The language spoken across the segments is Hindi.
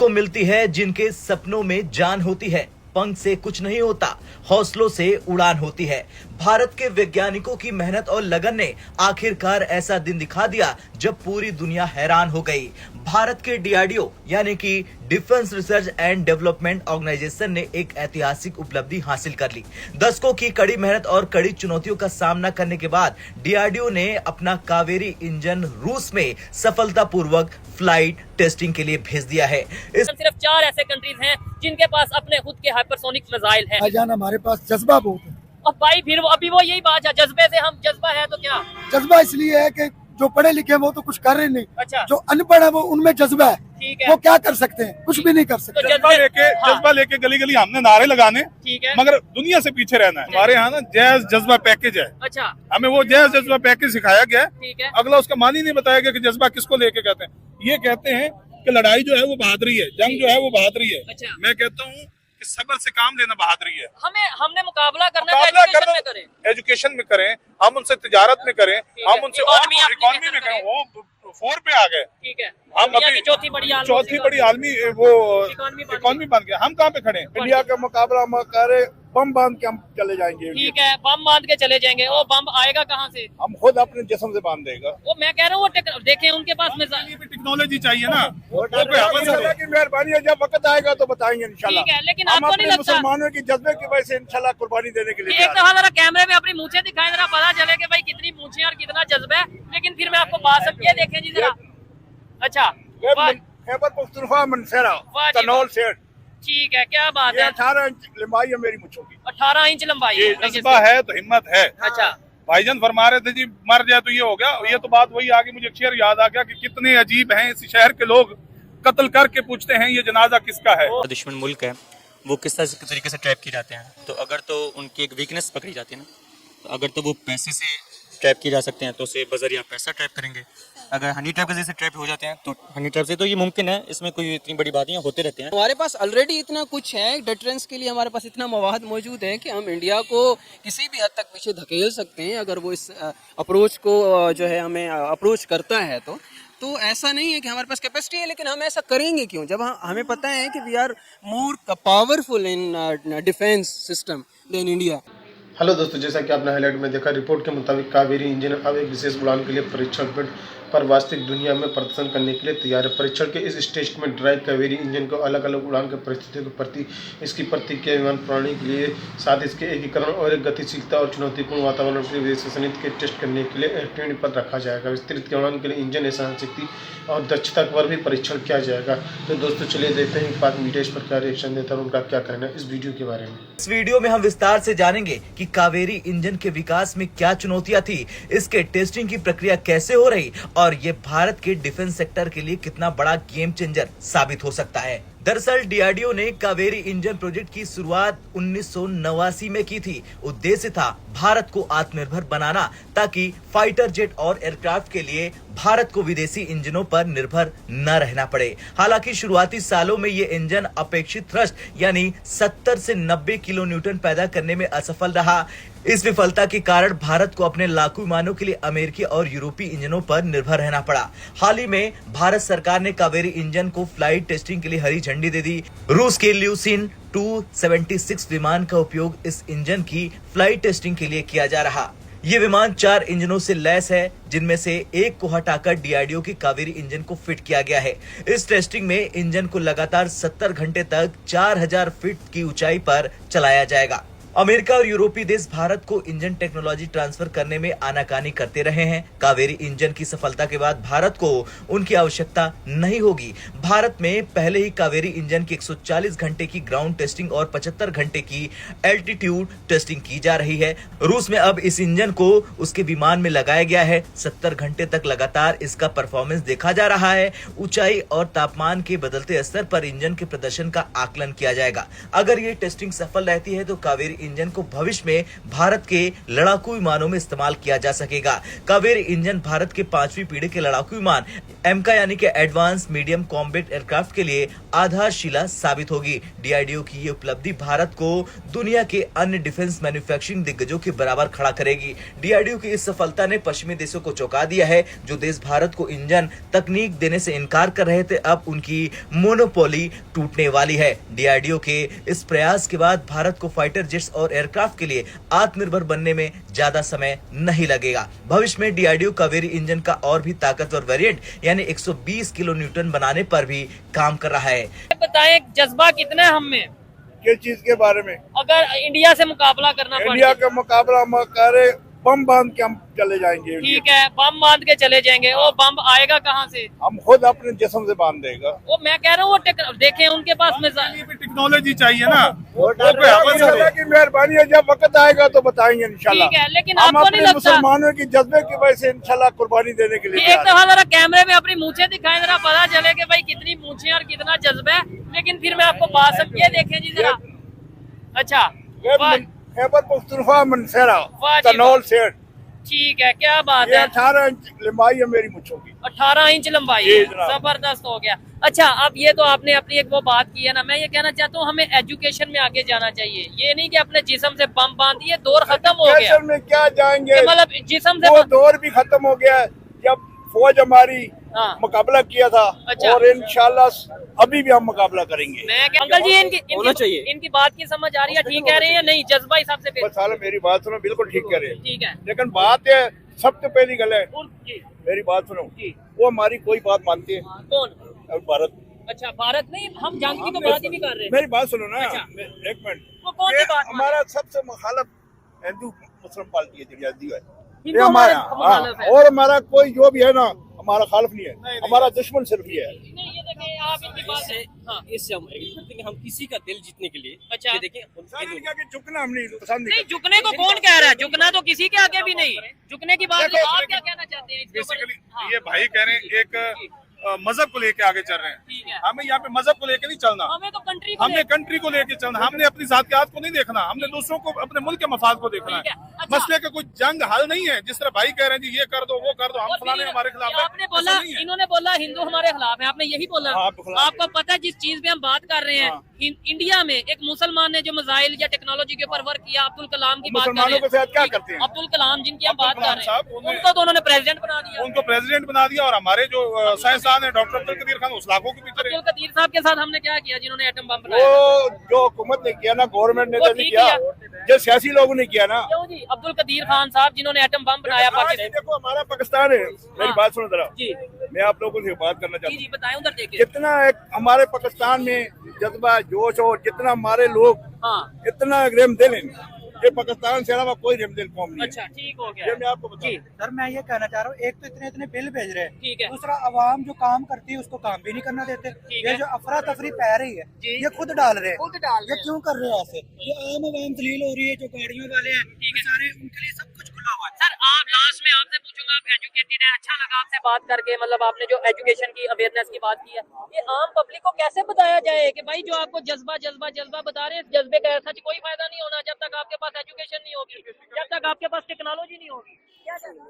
को मिलती है जिनके सपनों में जान होती है। पंख से कुछ नहीं होता, हौसलों से उड़ान होती है। भारत के वैज्ञानिकों की मेहनत और लगन ने आखिरकार ऐसा दिन दिखा दिया जब पूरी दुनिया हैरान हो गई। भारत के डीआरडीओ यानी कि defence research and development organisation ने एक ऐतिहासिक उपलब्धि हासिल कर ली। दशकों की कड़ी मेहनत और कड़ी चुनौतियों का सामना करने के बाद डीआरडीओ ने अपना कावेरी इंजन रूस में सफलतापूर्वक फ्लाइट टेस्टिंग के लिए भेज दिया है। सिर्फ 4 ऐसे कंट्रीज हैं जिनके पास अपने खुद के हाइपरसोनिक मिसाइल हैं। भाईजान हमारे पास जज्बा बहुत है। और भाई फिर अभी वो यही बात है, जज्बे से हम जज्बा है तो क्या जज्बा इसलिए है कि जो पढ़े लिखे हैं वो तो कुछ कर रहे नहीं। अच्छा, जो अनपढ़ है वो उनमें जज्बा है। ठीक है, वो क्या कर सकते हैं? कुछ भी नहीं कर सकते। तो जज्बा लेके गली गली हमने नारे लगाने, ठीक है, मगर दुनिया से पीछे रहना है। हमारे यहाँ ना जैज जज्बा पैकेज है। अच्छा, हमें वो जैज जज्बा पैकेज सिखाया गया है। ठीक है, अगला उसका मान ही नहीं बताया गया कि जज्बा किसको लेके कहते हैं। ये कहते हैं कि लड़ाई जो है वो बहादुरी है, जंग जो है वो बहादुरी है। अच्छा, मैं कहता हूँ कि सब्र से काम लेना बहादुरी है। हमने मुकाबला करना है तो एजुकेशन में करें, एजुकेशन में करें, हम उनसे तिजारत में करें, हम उनसे इकोनॉमी में करें। वो 4 पे आ गए। ठीक है, हम अभी चौथी बड़ी आलमी वो इकोनॉमी बन गया। हम कहाँ पे खड़े हैं? इंडिया का मुकाबला करे बम बांध के हम चले जाएंगे। ठीक है, बम बांध के चले जाएंगे। वो बम आएगा कहाँ से? हम खुद अपने जिस्म से बांध देगा। वो मैं कह रहा हूँ वो देखें उनके पास टेक्नोलॉजी चाहिए ना। अल्लाह की मेहरबानी है, जब वक्त आएगा तो बताएंगे इंशाल्लाह। ठीक है, लेकिन हम आपको नहीं अपने लगता मुसलमानों की जज्बे की वजह से इंशाल्लाह कुर्बानी देने के लिए एक दफा जरा कैमरे में अपनी मूछें दिखाएं, जरा पता चले कि भाई कितनी मूछें और कितना जज्बा है। लेकिन फिर मैं आपको बात सकती है, देखें जी जरा। अच्छा, खैबर पख्तूनख्वा मनसेरा तनौल से। ठीक है, क्या बात है। 18 इंच लंबाई है मेरी मुझों की। 18 इंच लंबाई ये है। जज्बा है तो हिम्मत है। अच्छा, भाईजान फरमा रहे थे जी मर जाए तो ये हो गया। ये तो बात वही आ गई, मुझे शेर याद आ गया कि कितने अजीब हैं इस शहर के लोग। कत्ल करके पूछते हैं ये जनाजा किसका है। दुश्मन मुल्क है वो किस तरीके से ट्रैप किए जाते हैं। तो अगर तो उनकी एक वीकनेस पकड़ी जाती है ना, तो अगर तो वो पैसे से ट्रैप किए जा सकते हैं तो उसे बजरिया पैसा ट्रैप करेंगे। अगर हनी ट्रैप के जैसे ट्रैप हो जाते हैं तो हनी ट्रैप से तो ये मुमकिन है। इसमें कोई इतनी बड़ी बातें होते रहते हैं। हमारे पास ऑलरेडी इतना कुछ है, डिटरेंस के लिए हमारे पास इतना मवाद मौजूद है कि हम इंडिया को किसी भी हद तक पीछे धकेल सकते हैं अगर वो इस अप्रोच को जो है हमें अप्रोच करता है। तो ऐसा नहीं है कि हमारे पास कैपेसिटी है, लेकिन हम ऐसा करेंगे क्यों जब हमें पता है कि we are more powerful in defence system than India. Hello दोस्तों, जैसा कि आपने हाईलाइट में देखा, रिपोर्ट के मुताबिक कावेरी इंजन अब एक विशेष उड़ान के लिए परीक्षण पर वास्तविक दुनिया में प्रदर्शन करने के लिए तैयार है। परीक्षण के इस स्टेज में ड्राइव कावेरी इंजन को अलग अलग उड़ान के परिस्थितियों के प्रति इसकी प्रतिक्रिया विमान प्रणाली के लिए साथ इसके एकीकरण और एक गतिशीलता और चुनौतीपूर्ण वातावरण के विश्वसनीयता के टेस्ट करने के लिए ट्रेन पर रखा जाएगा। विस्तृत उड़ान के लिए इंजन सहनशक्ति और दक्षता पर भी परीक्षण किया जाएगा। तो दोस्तों चलिए देखते हैं पाक मीडिया इस पर क्या रिएक्शन देता है और उनका क्या कहना है इस वीडियो के बारे में। इस वीडियो में हम विस्तार से जानेंगे कि कावेरी इंजन के विकास में क्या चुनौतियां थी, इसके टेस्टिंग की प्रक्रिया कैसे हो रही और ये भारत के डिफेंस सेक्टर के लिए कितना बड़ा गेम चेंजर साबित हो सकता है। दरअसल डीआरडीओ ने कावेरी इंजन प्रोजेक्ट की शुरुआत 1989 में की थी। उद्देश्य था भारत को आत्मनिर्भर बनाना ताकि फाइटर जेट और एयरक्राफ्ट के लिए भारत को विदेशी इंजनों पर निर्भर न रहना पड़े। हालांकि शुरुआती सालों में ये इंजन अपेक्षित थ्रस्ट यानी 70 से 90 किलो न्यूटन पैदा करने में असफल रहा। इस विफलता के कारण भारत को अपने लड़ाकू विमानों के लिए अमेरिकी और यूरोपीय इंजनों पर निर्भर रहना पड़ा। हाल ही में भारत सरकार ने कावेरी इंजन को फ्लाइट टेस्टिंग के लिए हरी झंडी दे दी। रूस के ल्यूसिन 276 विमान का उपयोग इस इंजन की फ्लाइट टेस्टिंग के लिए किया जा रहा। ये विमान 4 इंजनों से लैस है, जिनमें से एक को हटाकर डीआरडीओ की कावेरी इंजन को फिट किया गया है। इस टेस्टिंग में इंजन को लगातार 70 घंटे तक 4000 फीट की ऊंचाई पर चलाया जाएगा। अमेरिका और यूरोपीय देश भारत को इंजन टेक्नोलॉजी ट्रांसफर करने में आनाकानी करते रहे हैं। कावेरी इंजन की सफलता के बाद भारत को उनकी आवश्यकता नहीं होगी। भारत में पहले ही कावेरी इंजन की 140 घंटे की ग्राउंड टेस्टिंग और 75 घंटे की एल्टीट्यूड टेस्टिंग की जा रही है। रूस में अब इस इंजन को उसके विमान में लगाया गया है। 70 घंटे तक लगातार इसका परफॉर्मेंस देखा जा रहा है। ऊंचाई और तापमान के बदलते स्तर पर इंजन के प्रदर्शन का आकलन किया जाएगा। अगर ये टेस्टिंग सफल रहती है तो कावेरी इंजन को भविष्य में भारत के लड़ाकू विमानों में इस्तेमाल किया जा सकेगा। कावेरी इंजन भारत के 5वीं पीढ़ी के लड़ाकू विमान एमका यानी कि एडवांस मीडियम कॉम्बैट एयरक्राफ्ट के लिए आधारशिला साबित होगी। डीआरडीओ की ये उपलब्धि भारत को दुनिया के अन्य डिफेंस मैन्युफैक्चरिंग दिग्गजों के बराबर खड़ा करेगी। डीआरडीओ की इस सफलता ने पश्चिमी देशों को चौंका दिया है। जो देश भारत को इंजन तकनीक देने से इनकार कर रहे थे, अब उनकी मोनोपोली टूटने वाली है। डीआरडीओ के इस प्रयास के बाद भारत को फाइटर जेट्स और एयरक्राफ्ट के लिए आत्मनिर्भर बनने में ज्यादा समय नहीं लगेगा। भविष्य में डीआरडीओ कावेरी इंजन का और भी ताकतवर वेरिएंट यानी 120 किलो न्यूटन बनाने पर भी काम कर रहा है। बताएं जज्बा कितना है हम में, किस चीज के बारे में? अगर इंडिया से मुकाबला करना इंडिया पड़े? का मुकाबला हम करे, बम बांध के हम चले जाएंगे। ठीक है, बम बांध के चले जाएंगे। वो बम आएगा कहाँ से? हम खुद अपने जिस्म से बांध देगा। वो मैं कह रहा हूँ, वो देखें उनके पास में टेक्नोलॉजी चाहिए ना, वो अल्लाह की मेहरबानी है, जब वक्त आएगा तो बताएंगे इंशाल्लाह। ठीक है, लेकिन हम आपको नहीं अपने लगता मुसलमानों की जज्बे की वजह से इंशाल्लाह कुर्बानी देने के लिए एक दफा जरा कैमरे में अपनी मूछें दिखाएं, जरा पता चले कि भाई कितनी मूछें और कितना जज्बा है। लेकिन फिर मैं आपको बात समझिए, देखें जी जरा। अच्छा, खैबर पख्तूनख्वा मनसेरा वाह जी, कनौल सेठ, ठीक है, क्या बात ये है। 18 इंच लंबाई है मेरी मुच्छों की। 18 इंच लंबाई जी है, जनाब। जबरदस्त हो गया। अच्छा, अब ये तो आपने अपनी एक वो बात की है ना, मैं ये कहना चाहता हूँ हमें एजुकेशन में आगे जाना चाहिए। ये नहीं कि अपने जिस्म से बम बांध दिए, दौर खत्म हो गया। एजुकेशन में क्या जाएंगे, मतलब जिस्म से वो दौर भी खत्म हो गया है जब फौज हमारी हाँ। मुकाबला किया था। अच्छा। और इंशाल्लाह अभी भी हम मुकाबला करेंगे। अंकल जी, होना चाहिए। इनकी बात की समझ आ रही है, ठीक कह रहे हैं या नहीं? जज्बा हिसाब से बस साले मेरी बात सुनो, बिल्कुल ठीक कह रहे हैं। ठीक है। लेकिन बात है, सबसे पहली गल है, जी, मेरी बात सुनो, जी। वो हमारी कोई बात मानती है? कौन? अब भारत। अच्छा, भारत नहीं, हम जंग की तो बात ही नहीं कर रहे। मेरी बात सुनो ना, अच्छा। एक मिनट। वो कौन सी ये बात? हमारा सबसे मुखालफ हिंदू मुस्लिम पार्टी है, जरियादी है। हिंदू ये हमारे हमारा मुखालिफ है। और हमारा कोई जो भी है ना, हमारा खालिफ नहीं है, हमारा दुश्मन सिर्फ ही है। नहीं, ये देखिए आप इनकी बात से हाँ। इससे हम एग्री करते हैं कि हम किसी का दिल जीतने के लिए अच्छा। ये देखिए झुकना हम नहीं पसंद नहीं, झुकने को कौन कह रहा है? झुकना तो किसी के आगे भी नहीं। झुकने की बात देखो, आप क्या कहना चाहते हैं इसके ऊपर? बेसिकली हाँ, ये भाई कह रहे हैं एक मजहब को लेके आगे चल रहे ठीक हैं। है। हमें यहाँ पे मजहब को लेके नहीं चलना, हमें तो कंट्री को हमने कंट्री को लेके चलना। हमने अपनी जातियात को नहीं देखना, हमने दूसरों को, अपने मुल्क के मफाद को देखना ठीक है। है। अच्छा। मसले का कोई जंग हल नहीं है। जिस तरह भाई कह रहे हैं जी ये कर दो वो कर दो, हम और फलाने फिर हमारे खिलाफ है, आपने बोला, ऐसा नहीं है। इन्होंने बोला हिंदू हमारे खिलाफ है, आपने यही बोला। हाँ, आपके खिलाफ आपको पता है जिस चीज पे हम बात कर रहे हैं, हाँ। इंडिया में एक मुसलमान ने जो मिसाइल या टेक्नोलॉजी के ऊपर वर्क किया, अब्दुल कलाम की बात कर रहे मुसलमानों के साथ क्या करते हैं? अब्दुल कलाम जिनकी हम अब्दुल बात कर कलाम रहे साहब, हैं, उन्हें- उनको तो उन्होंने प्रेसिडेंट बना दिया। उनको प्रेसिडेंट बना दिया। और हमारे जो साइंसदान है डॉक्टर अब्दुल कदीर खान, उस लाखों के पीछे अब्दुल कदीर साहब के साथ हमने क्या किया, जिन्होंने एटम बम बनाया? वो जो हुकूमत ने किया ना, गवर्नमेंट ने वो तो नहीं ठीक किया, जो सियासी लोगों ने किया ना। क्यों जी? अब्दुल कदीर खान साहब जिन्होंने एटम बम बनाया आज पाकिस्तान। देखो हमारा पाकिस्तान है, मेरी हाँ। बात सुनो जरा। जी मैं आप लोगों से बात करना चाहता जी हूँ, जी, बताएं उधर देखिए। जितना एक हमारे पाकिस्तान में जज्बा जोश और जितना हमारे लोग हाँ, इतना रेमदिल है, ये पाकिस्तान से अलावा कोई रेमदिल कौम नहीं है। अच्छा, ठीक हो ये गया। मैं आपको बता जी, सर मैं ये कहना चाह रहा हूँ, एक तो इतने इतने बिल भेज रहे हैं, ठीक है। दूसरा आवाम जो काम करती है उसको काम भी नहीं करना देते। ठीक ये है। जो अफरा तफरी पै रही है, जी। ये खुद डाल रहे हैं। खुद डाल रहे ये हैं। क्यों कर रहे हैं ऐसे? ये आम आवाम दलील हो रही है, जो गाड़ियों वाले हैं, ये सारे उनके लिए सब कुछ खुला हुआ है। सर, आप लास्ट में आपसे पूछूंगा, आप एजुकेटेड हैं, अच्छा लगा आपसे बात करके। मतलब आपने जो एजुकेशन की अवेयरनेस की बात की है, ये आम पब्लिक को कैसे बताया जाए कि भाई जो आपको जज्बा जज्बा जज्बा बता रहे हैं, इस जज्बे का सच कोई फायदा नहीं होना जब तक आपके पास एजुकेशन नहीं होगी, जब तक आपके पास टेक्नोलॉजी नहीं होगी। क्या कहना?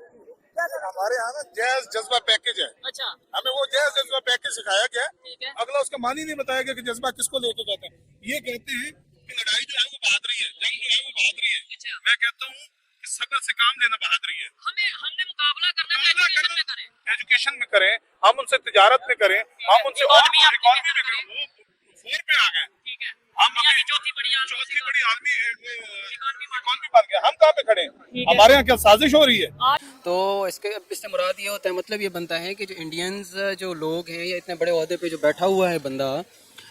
हमारे यहाँ ना जैज जज्बा पैकेज है। अच्छा, हमें वो जैज जज्बा पैकेज सिखाया गया, ठीक है। अगला उसका मान ही नहीं बताया गया कि जज्बा किसको लेके जाते हैं। ये कहते हैं कि लड़ाई जो है वो बहादुरी है, जंग जो है वो बहादुरी है। अच्छा। मैं कहता हूँ कि सब्र से काम लेना बहादुरी है। हमने मुकाबला करना है, एजुकेशन में करें। एजुकेशन में करें, हम उनसे तिजारत में करें, हम उनसे इकॉनमी अपनी इकॉनमी में करें। करें। वो 4 पे आ गए, ठीक है। हम दुनिया की अपनी चौथी बड़ी आदमी इकॉनमी बन गया। हम कहाँ पे खड़े हैं? ठीक है। हमारे यहाँ क्या साजिश हो रही है? तो इससे मुराद ये होता है, मतलब ये बनता है कि जो इंडियंस जो लोग हैं या इतने बड़े ओहदे पे जो बैठा हुआ है बंदा,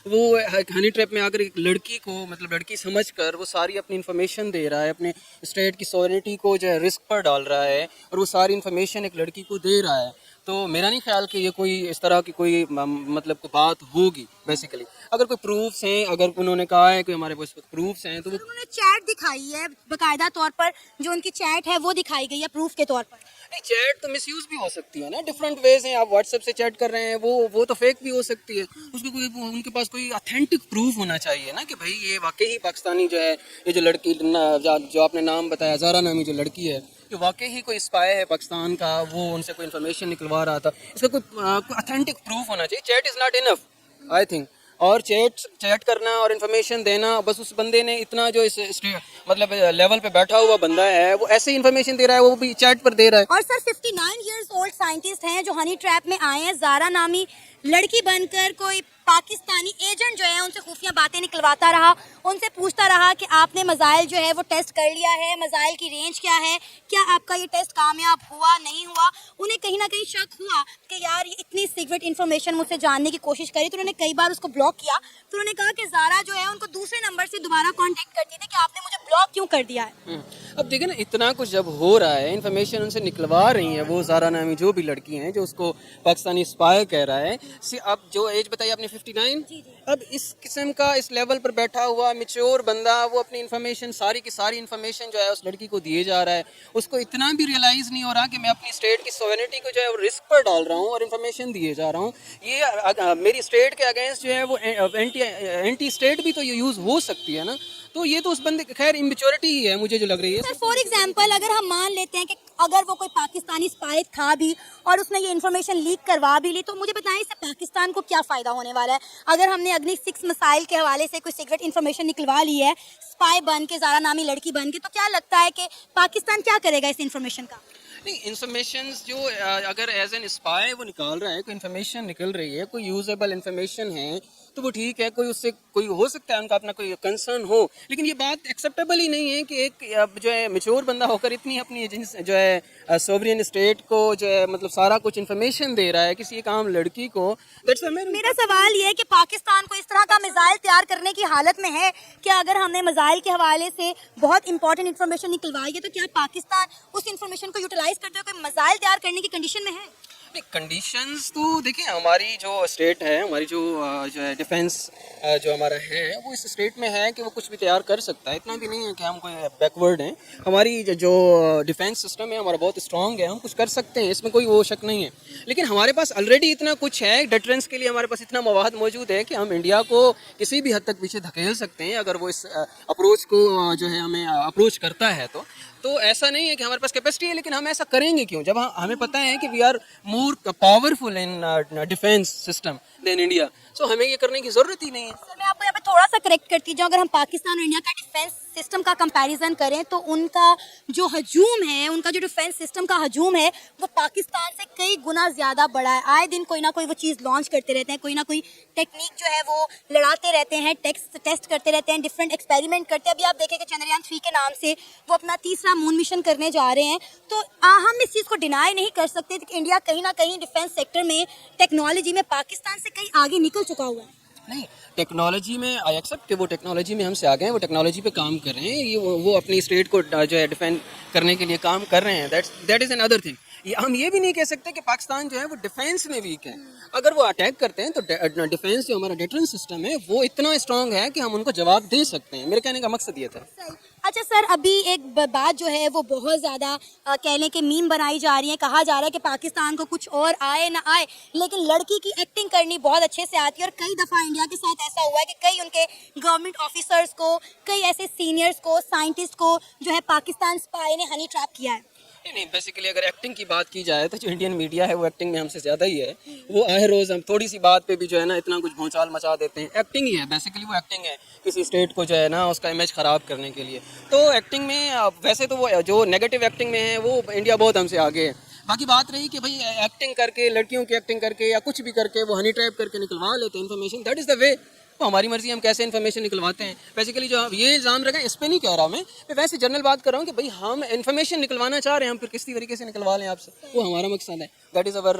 वो हनी ट्रैप में आकर एक लड़की को, मतलब लड़की समझकर वो सारी अपनी इन्फॉर्मेशन दे रहा है, अपने स्टेट की सॉवरेनिटी को जो है रिस्क पर डाल रहा है, और वो सारी इन्फॉर्मेशन एक लड़की को दे रहा है। तो मेरा नहीं ख्याल कि ये कोई इस तरह की कोई मतलब कोई बात होगी। बेसिकली अगर कोई प्रूफ्स हैं, अगर उन्होंने कहा है कि हमारे पास प्रूफ्स हैं, तो वो उन्होंने चैट दिखाई है बाकायदा तौर पर, जो उनकी चैट है वो दिखाई गई है प्रूफ के तौर पर। नहीं, चैट तो मिसयूज भी हो सकती है ना, डिफरेंट वेज हैं। आप व्हाट्सएप से चैट कर रहे हैं, वो तो फेक भी हो सकती है। उसको कोई उनके पास कोई ऑथेंटिक प्रूफ होना चाहिए ना कि भाई ये वाकई ही पाकिस्तानी जो है, ये जो लड़की जो आपने नाम बताया, ज़ारा नामी जो लड़की है, कि वाकई ही कोई स्पाई है पाकिस्तान का, वो उनसे कोई इन्फॉर्मेशन निकलवा रहा था। इसका कोई ऑथेंटिक प्रूफ होना चाहिए। Chat is not enough I think. और चैट करना और इन्फॉर्मेशन देना, बस उस बंदे ने इतना जो मतलब लेवल पे बैठा हुआ बंदा है वो ऐसे ही इन्फॉर्मेशन दे रहा है, वो भी चैट पर दे रहा है। और सर 59 इयर्स ओल्ड साइंटिस्ट हैं जो हनी ट्रैप में आए हैं, जारा नामी लड़की बनकर कोई पाकिस्तानी एजेंट जो है उनसे खुफिया बातें निकलवाता रहा, उनसे पूछता रहा कि आपने मज़ाइल जो है वो टेस्ट कर लिया है, मज़ाइल की रेंज क्या है, क्या आपका ये टेस्ट कामयाब हुआ नहीं हुआ। उन्हें कहीं ना कहीं शक हुआ कि यार ये इतनी सीक्रेट इन्फॉर्मेशन मुझसे जानने की कोशिश करी, तो उन्होंने कई बार उसको ब्लॉक किया। तो उन्होंने कहा कि जारा जो है उनको दूसरे नंबर से दोबारा कॉन्टेक्ट करती थी कि आपने मुझे ब्लॉक क्यों कर दिया है। अब देखिए ना, इतना कुछ जब हो रहा है, इन्फॉर्मेशन उनसे निकलवा रही है वो जारा नामी जो भी लड़की हैं जो उसको पाकिस्तानी स्पाई कह रहा है। अब जो एज बताई आपने 59, अब इस किस्म का इस लेवल पर बैठा हुआ मिच्योर बंदा वो अपनी इन्फॉर्मेशन सारी की सारी इन्फॉर्मेशन जो है उस लड़की को दिए जा रहा है। उसको इतना भी रियलाइज़ नहीं हो रहा कि मैं अपनी स्टेट की सोवेनिटी को जो है वो रिस्क पर डाल रहा हूँ और इन्फॉर्मेशन दिए जा रहा हूँ। ये मेरी स्टेट के अगेंस्ट जो है वो एंटी स्टेट भी तो ये यूज़ हो सकती है ना। तो ये तो उस बंदे खैर इम्मेच्योरिटी ही है मुझे जो लग रही है। सर फॉर एग्जांपल अगर हम मान लेते हैं कि अगर वो कोई पाकिस्तानी स्पाई था भी और उसने ये इन्फॉर्मेशन लीक करवा भी ली, तो मुझे बताएं इससे पाकिस्तान को क्या फ़ायदा होने वाला है। अगर हमने अग्नि 6 मिसाइल के हवाले से कोई सीक्रेट इन्फॉर्मेशन निकलवा ली है स्पाई बन के, जारा नामी लड़की बन के, तो क्या लगता है कि पाकिस्तान क्या करेगा इस इन्फॉर्मेशन का? नहीं, इन्फॉर्मेशन जो अगर एज एन स्पाई वो निकाल रहा है, कोई इन्फॉर्मेशन निकल रही है, कोई यूजेबल इन्फॉर्मेशन है तो वो ठीक है, कोई उससे कोई हो सकता है उनका अपना कोई कंसर्न हो, लेकिन ये बात एक्सेप्टेबल ही नहीं है कि एक जो है मेच्योर बंदा होकर इतनी अपनी जो है सोवरियन स्टेट को जो है मतलब सारा कुछ इन्फॉर्मेशन दे रहा है किसी एक आम लड़की को। मेरा सवाल ये है कि पाकिस्तान को इस तरह का मिसाइल तैयार करने की हालत में है कि अगर हमने मिसाइल के हवाले से बहुत इंपॉर्टेंट इन्फॉर्मेशन निकलवाई है तो क्या पाकिस्तान उस इन्फॉर्मेशन को यूटिलाइज करते हुए कोई मिसाइल तैयार करने की कंडीशन में है? नहीं, कंडीशंस तो देखिए हमारी जो स्टेट है, हमारी जो है डिफेंस जो हमारा है वो इस स्टेट में है कि वो कुछ भी तैयार कर सकता है। इतना भी नहीं है कि हम कोई बैकवर्ड हैं। हमारी जो डिफेंस सिस्टम है हमारा बहुत स्ट्रांग है, हम कुछ कर सकते हैं, इसमें कोई वो शक नहीं है। लेकिन हमारे पास ऑलरेडी इतना कुछ है, डिटरेंस के लिए हमारे पास इतना मवाद मौजूद है कि हम इंडिया को किसी भी हद तक पीछे धकेल सकते हैं अगर वो इस अप्रोच को जो है हमें अप्रोच करता है। तो ऐसा नहीं है कि हमारे पास कैपेसिटी है, लेकिन हम ऐसा करेंगे क्यों जब हमें पता है कि we are more powerful in defence system than India. So हमें ये करने की ज़रूरत ही नहीं है। सर मैं आपको यहाँ पे थोड़ा सा करेक्ट करती जाऊँ, अगर हम पाकिस्तान और इंडिया का डिफेंस सिस्टम का कंपैरिजन करें तो उनका जो हजूम है, उनका जो डिफेंस सिस्टम का हजूम है वो पाकिस्तान से कई गुना ज़्यादा बड़ा है। आए दिन कोई ना कोई वो चीज़ लॉन्च करते रहते हैं, कोई ना कोई टेक्निक जो है वो लड़ाते रहते हैं, टेस्ट करते रहते हैं, डिफरेंट एक्सपेरिमेंट करते हैं। अभी आप देखें कि चंद्रयान 3 के नाम से वो अपना तीसरा मून मिशन करने जा रहे हैं। तो हम इस चीज़ को डिनाई नहीं कर सकते कि इंडिया कहीं ना कहीं डिफेंस सेक्टर में टेक्नोलॉजी में पाकिस्तान से कहीं आगे निकल चुका हुआ है। नहीं, टेक्नोलॉजी में आई एक्सेप्ट कि वो टेक्नोलॉजी में हमसे आगे हैं, वो टेक्नोलॉजी पे काम कर रहे हैं, ये वो अपनी स्टेट को जो है डिफेंड करने के लिए काम कर रहे हैं। That is another thing. हम ये भी नहीं कह सकते कि पाकिस्तान जो है वो डिफेंस में वीक है। अगर वो अटैक करते हैं तो डिफेंस जो हमारा डिफरेंस सिस्टम है वो इतना स्ट्रांग है कि हम उनको जवाब दे सकते हैं। मेरे कहने का मकसद ये था। अच्छा सर, अभी एक बात जो है वो बहुत ज़्यादा कह लें कि मीम बनाई जा रही है, कहा जा रहा है कि पाकिस्तान को कुछ और आए ना आए लेकिन लड़की की एक्टिंग करनी बहुत अच्छे से आती है। और कई दफ़ा इंडिया के साथ ऐसा हुआ है कि कई उनके गवर्नमेंट ऑफिसर्स को, कई ऐसे सीनियर्स को, साइंटिस्ट को जो है पाकिस्तान स्पाई ने हनी ट्रैप किया है। नहीं, बेसिकली अगर एक्टिंग की बात की जाए तो जो इंडियन मीडिया है वो एक्टिंग में हमसे ज़्यादा ही है। वो आए रोज़ हम थोड़ी सी बात पे भी जो है ना इतना कुछ भौचाल मचा देते हैं। एक्टिंग ही है, बेसिकली वो एक्टिंग है किसी स्टेट को जो है ना उसका इमेज ख़राब करने के लिए। तो एक्टिंग में वैसे तो वो जो नेगेटिव एक्टिंग में है वो इंडिया बहुत हमसे आगे है। बाकी बात रही कि भाई एक्टिंग करके, लड़कियों की एक्टिंग करके या कुछ भी करके वो हनी ट्रैप करके निकलवा लेते हैं information, that is the way. तो हमारी मर्जी हम कैसे इन्फॉर्मेशन निकलवाते हैं। बेसिकली जो ये इल्ज़ाम लगा इस पर नहीं कह रहा मैं वैसे जनरल बात कर रहा हूँ कि भाई हम इन्फॉर्मेशन निकलवाना चाह रहे हैं, हम फिर किसी तरीके से निकलवा लें आपसे, वो हमारा मकसद है। दैट इज़ अवर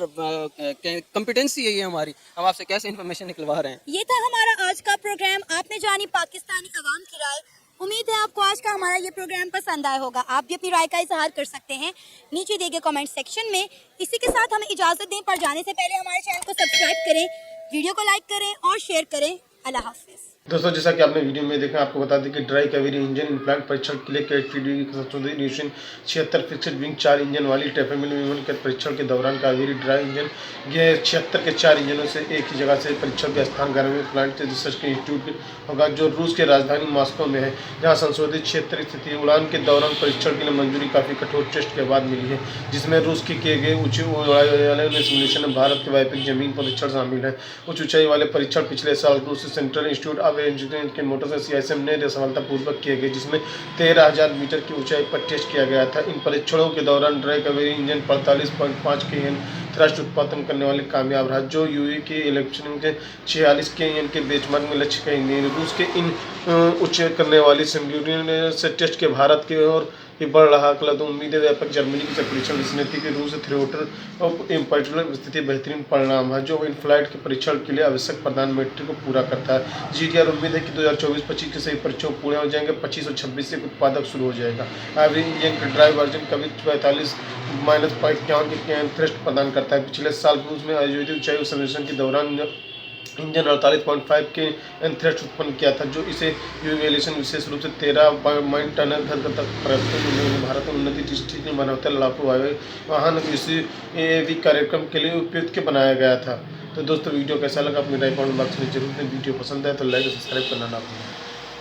कॉम्पिटेंसी है ये हमारी, हम आपसे कैसे इन्फॉर्मेशन निकलवा रहे हैं। ये था हमारा आज का प्रोग्राम, आपने जानी पाकिस्तानी अवाम की राय। उम्मीद है आपको आज का हमारा ये प्रोग्राम पसंद आया होगा। आप भी अपनी राय का इजहार कर सकते हैं नीचे दिए गए कमेंट सेक्शन में। इसी के साथ हमें इजाज़त दें, पर जाने से पहले हमारे चैनल को सब्सक्राइब करें, वीडियो को लाइक करें और शेयर करें। अल्लाह हाफिज़। दोस्तों जैसा कि आपने वीडियो में देखा, आपको बता दें कि dry Kaveri engine in flight परीक्षण के लिए KHPD की संशोधित एडिशन 76 फिक्स्ड विंग 4 इंजन वाली टेफेमिल विमान के परीक्षण के दौरान कावेरी ड्राई इंजन ये 76 के 4 इंजनों से एक ही जगह से परीक्षण के स्थान गर्मी प्लांट रिसर्च के इंस्टीट्यूट होगा, जो रूस के राजधानी मॉस्को में है, जहाँ संशोधित क्षेत्र स्थित है। उड़ान के दौरान परीक्षण के लिए मंजूरी काफ़ी कठोर टेस्ट के बाद मिली है, जिसमें रूस के किए गए ऊंची ऊंचाई वाले सिमुलेशन में भारत के वैश्विक जमीन परीक्षण शामिल है। उच्च ऊंचाई वाले परीक्षण पिछले साल रूस सेंट्रल इंस्टीट्यूट ऑफ इंजीनियरिंग के मोटर से CISM ने सफलतापूर्वक किए गए, जिसमें 13,000 मीटर की ऊंचाई पर टेस्ट किया गया था। इन परीक्षणों के दौरान dry Kaveri engine 45.5 kN thrust उत्पादन करने वाले कामयाब रहा, जो यूए के इलेक्ट्रॉनिक के 46 kN के बेंचमार्क में लक्ष्य कहीं नहीं। रूस के इन उच्च करने वाली सिमुलेशन से टेस्ट के भारत की ओर ही बढ़ रहा अगला तो उम्मीद है व्यापक जर्मनी की परीक्षण नीति के रूस थिएटर ऑफ इम्पर्टिकुलर स्थिति बेहतरीन परिणाम है, जो इन फ्लाइट के परीक्षण के लिए आवश्यक प्रदान मैट्रिक को पूरा करता है। GTR उम्मीद है कि 2024-25 के सही परीक्षण पूरे हो जाएंगे। 25 और 26 से उत्पादक शुरू हो जाएगा। अभी इंजन ड्राइव वर्जन कभी 45-51 के थ्रस्ट प्रदान करता है। पिछले साल रूस में आयोजित ऊंचाई सर्वेक्षण के दौरान इंजन 48.5 के थ्रस्ट उत्पन्न किया था, जो इसे यूएलेशन विशेष रूप से 13 टन तक पर्याप्त भारत में उन्नति दृष्टि में बनवते लाखों वाहन इसी AAV कार्यक्रम के लिए उपयुक्त बनाया गया था। तो दोस्तों वीडियो कैसा लगा अपनी राय कमेंट बॉक्स में जरूर दें। वीडियो पसंद है तो लाइक और सब्सक्राइब करना ना भूलें।